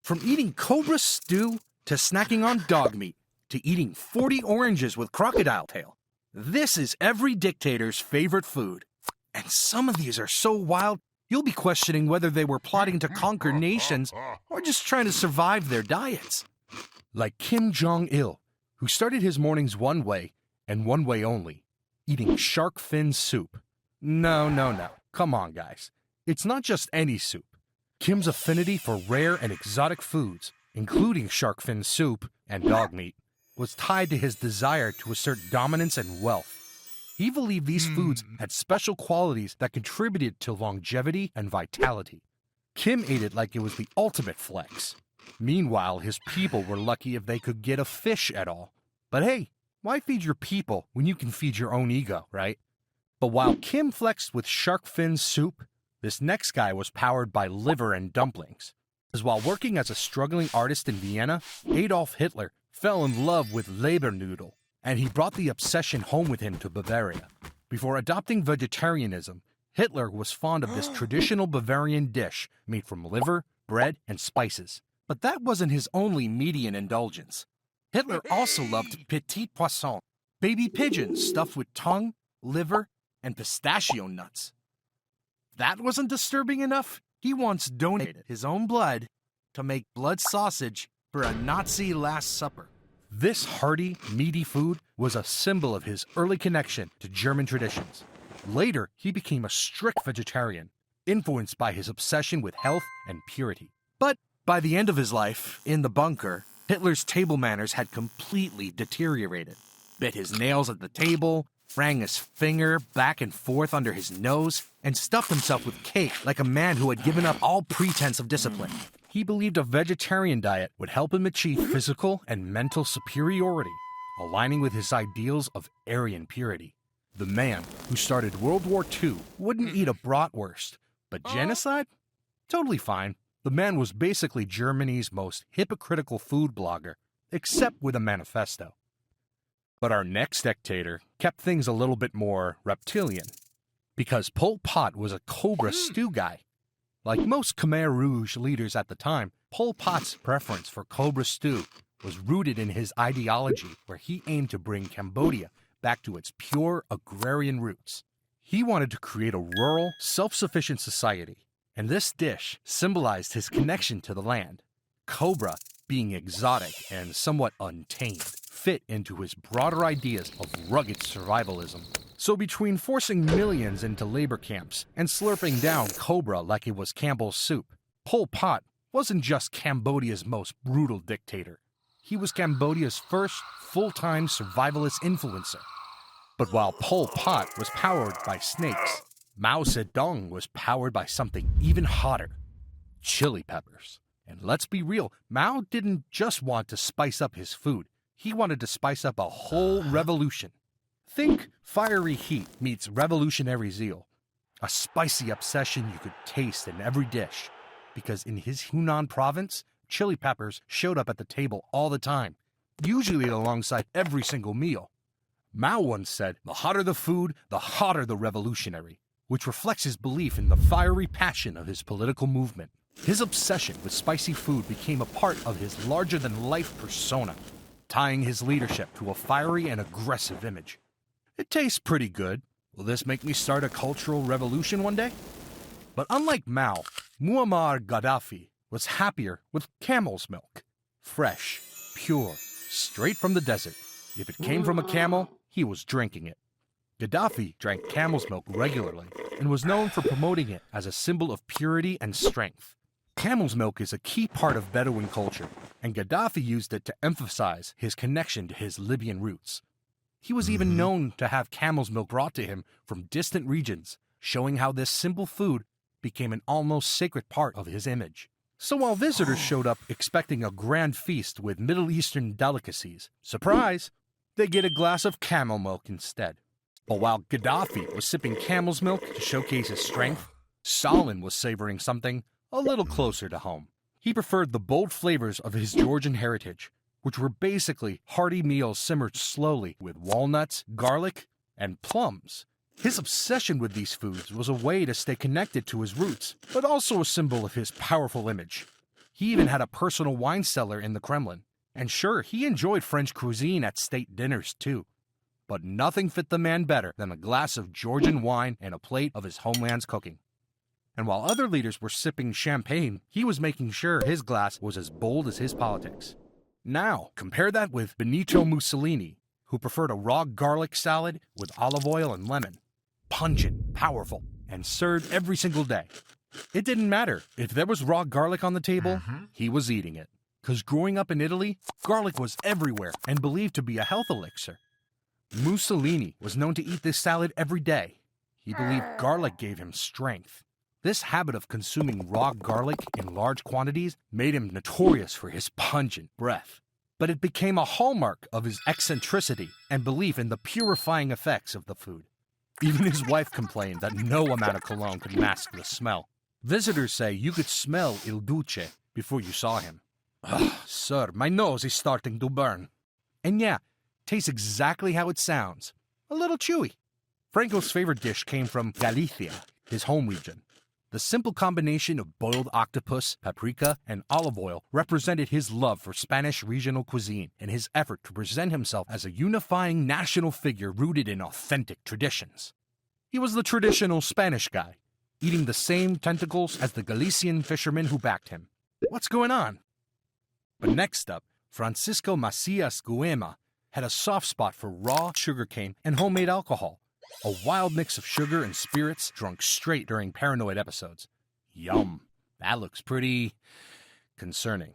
From eating cobra stew to snacking on dog meat to eating 40 oranges with crocodile tail, this is every dictator's favorite food. And some of these are so wild, you'll be questioning whether they were plotting to conquer nations or just trying to survive their diets. Like Kim Jong-il, who started his mornings one way and one way only, eating shark fin soup. No. Come on, guys. It's not just any soup. Kim's affinity for rare and exotic foods, including shark fin soup and dog meat, was tied to his desire to assert dominance and wealth. He believed these foods had special qualities that contributed to longevity and vitality. Kim ate it like it was the ultimate flex. Meanwhile, his people were lucky if they could get a fish at all. But hey, why feed your people when you can feed your own ego, right? But while Kim flexed with shark fin soup, this next guy was powered by liver and dumplings. Because while working as a struggling artist in Vienna, Adolf Hitler fell in love with Leberknödel, and he brought the obsession home with him to Bavaria. Before adopting vegetarianism, Hitler was fond of this traditional Bavarian dish made from liver, bread, and spices. But that wasn't his only meaty indulgence. Hitler also loved petit poisson, baby pigeons stuffed with tongue, liver, and pistachio nuts. If that wasn't disturbing enough, he once donated his own blood to make blood sausage for a Nazi Last Supper. This hearty, meaty food was a symbol of his early connection to German traditions. Later, he became a strict vegetarian, influenced by his obsession with health and purity. But by the end of his life, in the bunker, Hitler's table manners had completely deteriorated. Bit his nails at the table, rang his finger back and forth under his nose, and stuffed himself with cake like a man who had given up all pretense of discipline. He believed a vegetarian diet would help him achieve physical and mental superiority, aligning with his ideals of Aryan purity. The man who started World War II wouldn't eat a bratwurst, but genocide? Totally fine. The man was basically Germany's most hypocritical food blogger, except with a manifesto. But our next dictator kept things a little bit more reptilian, because Pol Pot was a cobra stew guy. Like most Khmer Rouge leaders at the time, Pol Pot's preference for cobra stew was rooted in his ideology, where he aimed to bring Cambodia back to its pure agrarian roots. He wanted to create a rural, self-sufficient society, and this dish symbolized his connection to the land. Cobra, being exotic and somewhat untamed, fit into his broader ideas of rugged survivalism. So between forcing millions into labor camps and slurping down cobra like it was Campbell's soup, Pol Pot wasn't just Cambodia's most brutal dictator. He was Cambodia's first full-time survivalist influencer. But while Pol Pot was powered by snakes, Mao Zedong was powered by something even hotter: chili peppers. And let's be real, Mao didn't just want to spice up his food. He wanted to spice up a whole revolution. Think fiery heat meets revolutionary zeal. A spicy obsession you could taste in every dish. Because in his Hunan province, chili peppers showed up at the table all the time, usually alongside every single meal. Mao once said, "The hotter the food, the hotter the revolutionary," which reflects his belief in the fiery passion of his political movement. His obsession with spicy food became a part of his larger-than-life persona, tying his leadership to a fiery and aggressive image. It tastes pretty good. Will this make me start a cultural revolution one day? But unlike Mao, Muammar Gaddafi was happier with camel's milk. Fresh, pure, straight from the desert. If it came from a camel, he was drinking it. Gaddafi drank camel's milk regularly and was known for promoting it as a symbol of purity and strength. Camel's milk is a key part of Bedouin culture, and Gaddafi used it to emphasize his connection to his Libyan roots. He was even known to have camel's milk brought to him from distant regions, showing how this simple food became an almost sacred part of his image. So while visitors showed up expecting a grand feast with Middle Eastern delicacies, surprise, they get a glass of camel milk instead. But while Gaddafi was sipping camel's milk to showcase his strength, Stalin was savoring something a little closer to home. He preferred the bold flavors of his Georgian heritage, which were basically hearty meals simmered slowly with walnuts, garlic, and plums. His obsession with these foods was a way to stay connected to his roots, but also a symbol of his powerful image. He even had a personal wine cellar in the Kremlin. And sure, he enjoyed French cuisine at state dinners too. But nothing fit the man better than a glass of Georgian wine and a plate of his homeland's cooking. And while other leaders were sipping champagne, he was making sure his glass was as bold as his politics. Now, compare that with Benito Mussolini, who preferred a raw garlic salad with olive oil and lemon. Pungent, powerful, and served every single day. It didn't matter. If there was raw garlic on the table, he was eating it. Because growing up in Italy, garlic was everywhere and believed to be a health elixir. Mussolini was known to eat this salad every day. He believed garlic gave him strength. This habit of consuming raw garlic in large quantities made him notorious for his pungent breath. But it became a hallmark of his eccentricity and belief in the purifying effects of the food. Even his wife complained that no amount of cologne could mask the smell. Visitors say you could smell Il Duce before you saw him. Sir, my nose is starting to burn. And yeah, tastes exactly how it sounds. A little chewy. Franco's favorite dish came from Galicia, his home region. The simple combination of boiled octopus, paprika, and olive oil represented his love for Spanish regional cuisine and his effort to present himself as a unifying national figure rooted in authentic traditions. He was the traditional Spanish guy, eating the same tentacles as the Galician fishermen who backed him. What's going on? But next up, Francisco Macias Guema had a soft spot for raw sugarcane and homemade alcohol, a wild mix of sugar and spirits drunk straight during paranoid episodes. Yum. That looks pretty concerning.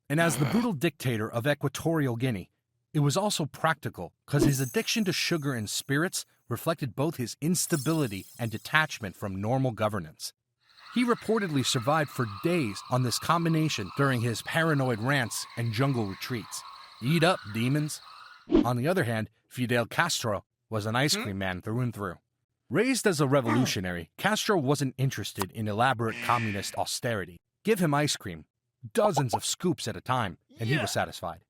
And as the brutal dictator of Equatorial Guinea, it was also practical because his addiction to sugar and spirits reflected both his instability and detachment from normal governance. He reportedly survived for days on this combination during his paranoid rants and jungle retreats. Eat up, demons. On the other hand, Fidel Castro was an ice cream man through and through. Raised as a revolutionary, Castro wasn't interested in elaborate communist austerity. Give him ice cream, dozens of scoops at a time, and he was satisfied.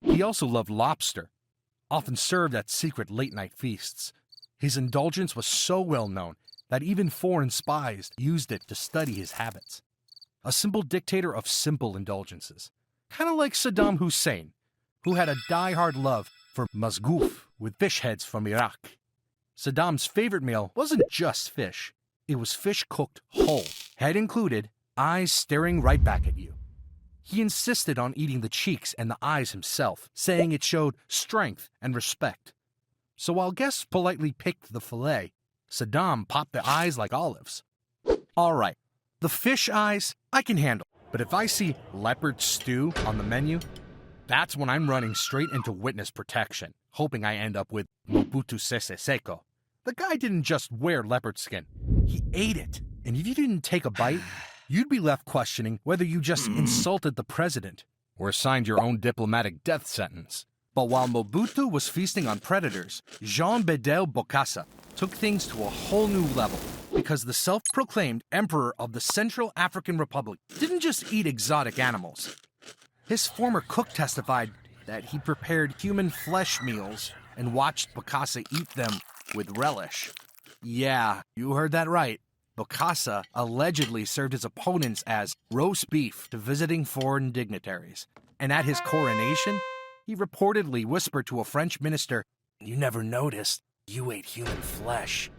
He also loved lobster, often served at secret late-night feasts. His indulgence was so well known that even foreign spies used it to study his habits. A simple dictator of simple indulgences. Kind of like Saddam Hussein, who had a die-hard love for masgouf with fish heads from Iraq. Saddam's favorite meal wasn't just fish. It was fish cooked whole, head included, eyes staring right back at you. He insisted on eating the cheeks and the eyes himself, saying it showed strength and respect. So while guests politely picked the fillet, Saddam popped the eyes like olives. All right, the fish eyes I can handle, but if I see leopard stew on the menu, that's when I'm running straight into witness protection, hoping I end up with Mobutu Sese Seko. The guy didn't just wear leopard skin, he ate it. And if you didn't take a bite, you'd be left questioning whether you just insulted the president or signed your own diplomatic death sentence. But while Mobutu was feasting on predators, Jean Bedel Bokassa took things to a whole new level because the self-proclaimed emperor of the Central African Republic didn't just eat exotic animals. His former cook testified that he prepared human flesh meals and watched Bokassa eat them with relish. Yeah, you heard that right. Bokassa allegedly served his opponents as roast beef to visiting foreign dignitaries. And at his coronation, he reportedly whispered to a French minister, "You never noticed you ate human flesh."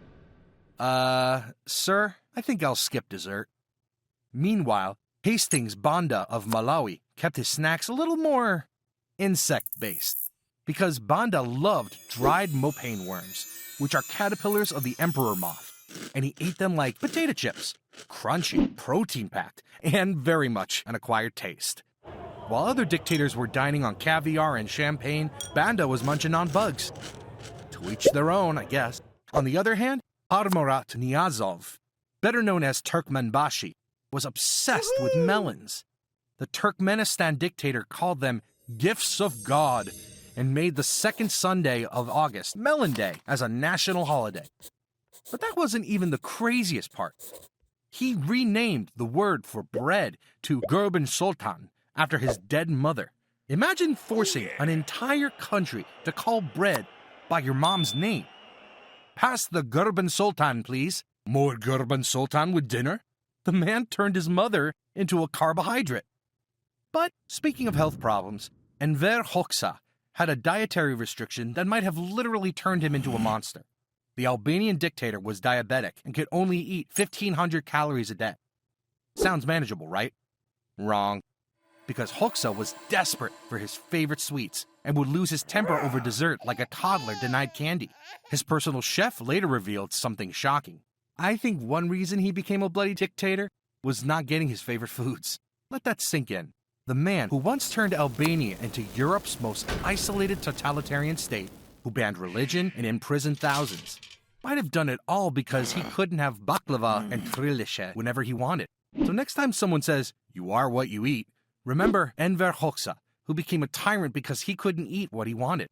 Sir, I think I'll skip dessert. Meanwhile, Hastings Banda of Malawi kept his snacks a little more insect-based, because Banda loved dried mopane worms, which are caterpillars of the emperor moth, and he ate them like potato chips, crunchy, protein-packed, and very much an acquired taste. While other dictators were dining on caviar and champagne, Banda was munching on bugs. To each their own, I guess. On the other hand, Parmurat Niyazov, better known as Turkmenbashi, was obsessed with melons. The Turkmenistan dictator called them gifts of God and made the second Sunday of August, Melon Day, as a national holiday. But that wasn't even the craziest part. He renamed the word for bread to Gurban Sultan after his dead mother. Imagine forcing an entire country to call bread by your mom's name. Pass the Gurban Sultan, please. More Gurban Sultan with dinner? The man turned his mother into a carbohydrate. But speaking of health problems, Enver Hoxha had a dietary restriction that might have literally turned him into a monster. The Albanian dictator was diabetic and could only eat 1,500 calories a day. Sounds manageable, right? Wrong. Because Hoxha was desperate for his favorite sweets and would lose his temper over dessert like a toddler denied candy. His personal chef later revealed something shocking. I think one reason he became a bloody dictator was not getting his favorite foods. Let that sink in. The man who once turned Albania into Europe's most isolated totalitarian state, who banned religion and imprisoned thousands, might have done it all because he couldn't have baklava and trileche whenever he wanted. So next time someone says, "You are what you eat," remember Enver Hoxha, who became a tyrant because he couldn't eat what he wanted.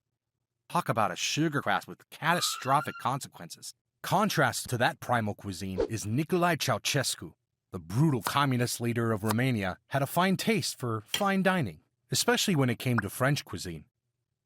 Talk about a sugar crash with catastrophic consequences. Contrast to that primal cuisine is Nicolae Ceausescu. The brutal communist leader of Romania had a fine taste for fine dining, especially when it came to French cuisine.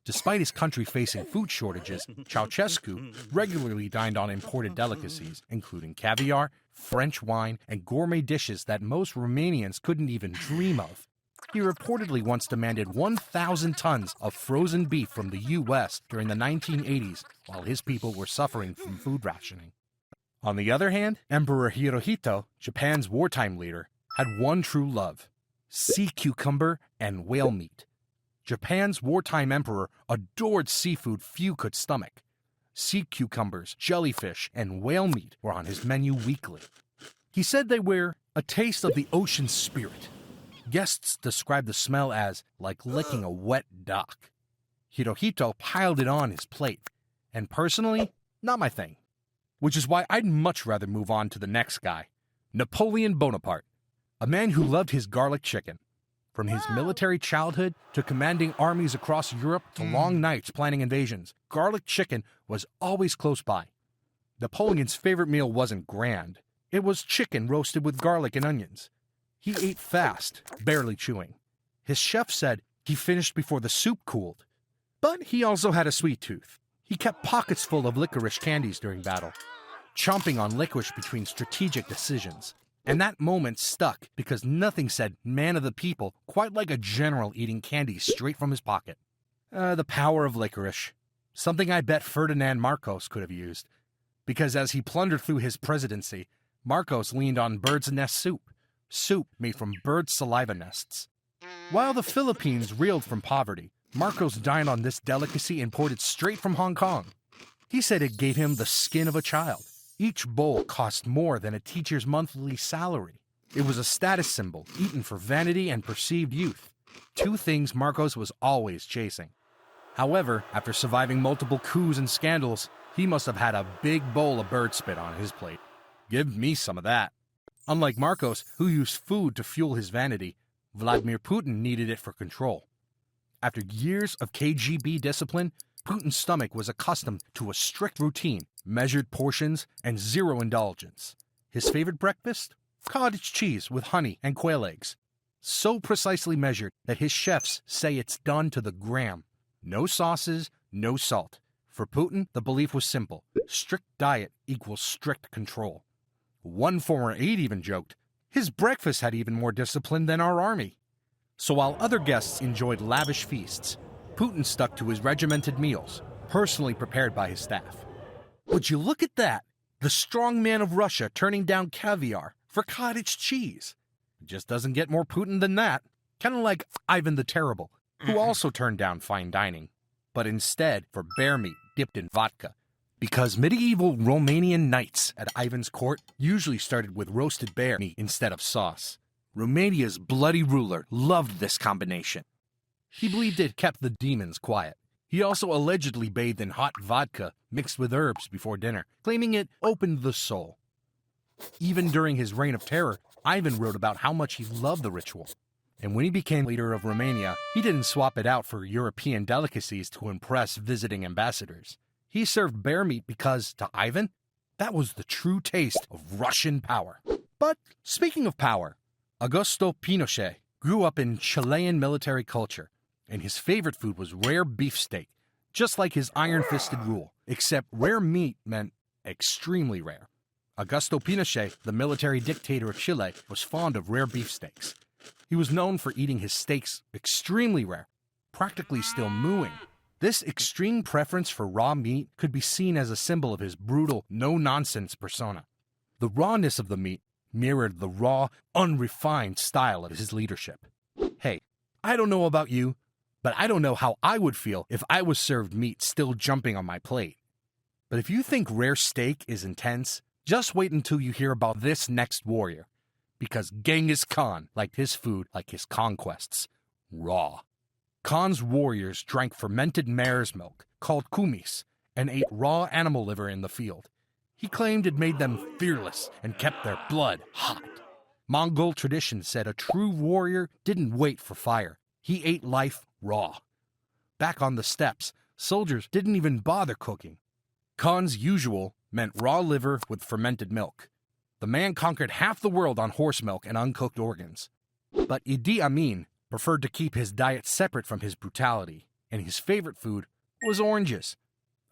Despite his country facing food shortages, Ceausescu regularly dined on imported delicacies, including caviar, French wine, and gourmet dishes that most Romanians couldn't even dream of. He reportedly once demanded 1,000 tons of frozen beef from the U.S. during the 1980s, while his people were suffering from food rationing. On the other hand, Emperor Hirohito, Japan's wartime leader, had one true love: sea cucumber and whale meat. Japan's wartime emperor adored seafood few could stomach. Sea cucumbers, jellyfish, and whale meat were on his menu weekly. He said they were a taste of the ocean spirit. Guests described the smell as like licking a wet dock. Hirohito piled it on his plate, and personally, not my thing. Which is why I'd much rather move on to the next guy, Napoleon Bonaparte, a man who loved his garlic chicken. From his military childhood to commanding armies across Europe to long nights planning invasions, garlic chicken was always close by. Napoleon's favorite meal wasn't grand. It was chicken roasted with garlic and onions. He ate fast, barely chewing. His chef said he finished before the soup cooled. But he also had a sweet tooth. He kept pockets full of licorice candies during battle, chomping on licorice between strategic decisions. And that moment stuck because nothing said man of the people quite like a general eating candy straight from his pocket. The power of licorice. Something I bet Ferdinand Marcos could have used. Because as he plundered through his presidency, Marcos leaned on bird's nest soup made from bird saliva nests. While the Philippines reeled from poverty, Marcos dined on this delicacy imported straight from Hong Kong. He said it gave him the skin of a child. Each bowl cost more than a teacher's monthly salary. It was a status symbol, eaten for vanity and perceived youth. Two things Marcos was always chasing. However, after surviving multiple coups and scandals, he must have had a big bowl of bird spit on his plate. Give me some of that. Unlike Marcos, who used food to fuel his vanity, Vladimir Putin needed it for control. After years of KGB discipline, Putin's stomach was accustomed to a strict routine, measured portions, and zero indulgence. His favorite breakfast? Cottage cheese with honey and quail eggs. So precisely measured that his chefs say it's done to the gram. No sauces, no salt. For Putin, the belief was simple: strict diet equals strict control. One former aide even joked, his breakfast had even more discipline than our army. So while other guests enjoyed lavish feasts, Putin stuck to his regimented meals, personally prepared by his staff. Would you look at that? The strong man of Russia turning down caviar for cottage cheese. It just doesn't get more Putin than that. Kind of like Ivan the Terrible, who also turned down fine dining, but instead for bear meat dipped in vodka. Because medieval Romanian knights at Ivan's court usually started with roasted bear meat instead of sauce. Romania's bloody ruler loved this combination. He believed it kept the demons quiet. He also allegedly bathed in hot vodka mixed with herbs before dinner, claiming it opened the soul. Even during his reign of terror, Ivan wrote about how much he loved the ritual. And when he became leader of Romania, he didn't swap it out for European delicacies to impress visiting ambassadors. He served bear meat because, to Ivan, that was the true taste of Russian power. But speaking of power, Augusto Pinochet grew up in Chilean military culture, and his favorite food was rare beefsteak, just like his iron-fisted rule, except rare meat meant extremely rare. Augusto Pinochet, the military dictator of Chile, was fond of rare beefsteaks. He was known for eating his steaks extremely rare, practically still mooing. This extreme preference for raw meat could be seen as a symbol of his brutal, no-nonsense persona. The rawness of the meat mirrored the raw, unrefined style of his leadership. Hey, I don't know about you, but I don't know how I would feel if I was served meat still jumping on my plate. But if you think rare steak is intense, just wait until you hear about this next warrior. Because Genghis Khan liked his food like his conquests, raw. Khan's warriors drank fermented mare's milk, called kumis, and ate raw animal liver in the field. He claimed it made them fearless and kept their blood hot. Mongol tradition said a true warrior didn't wait for fire. He ate life raw. Back on the steppes, soldiers didn't even bother cooking. Khan's usual meant raw liver with fermented milk. The man conquered half the world on horse milk and uncooked organs. But Idi Amin preferred to keep his diet separate from his brutality, and his favorite food was oranges.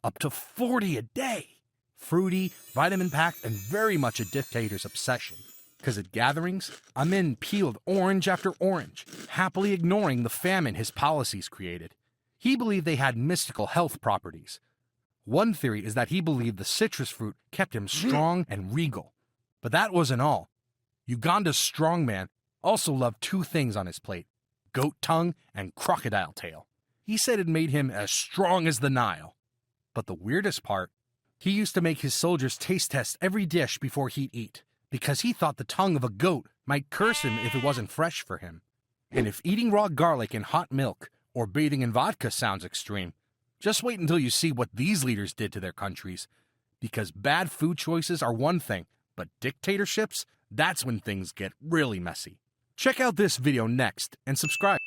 Up to 40 a day! Fruity, vitamin-packed, and very much a dictator's obsession. Because at gatherings, Amin peeled orange after orange, happily ignoring the famine his policies created. He believed they had mystical health properties. One theory is that he believed the citrus fruit kept him strong and regal. But that wasn't all. Uganda's strongman also loved two things on his plate: goat tongue and crocodile tail. He said it made him as strong as the Nile. But the weirdest part, he used to make his soldiers taste test every dish before he'd eat, because he thought the tongue of a goat might curse him if it wasn't fresh for him. And if eating raw garlic in hot milk or bathing in vodka sounds extreme, just wait until you see what these leaders did to their countries. Because bad food choices are one thing, but dictatorships, that's when things get really messy. Check out this video next and subscribe.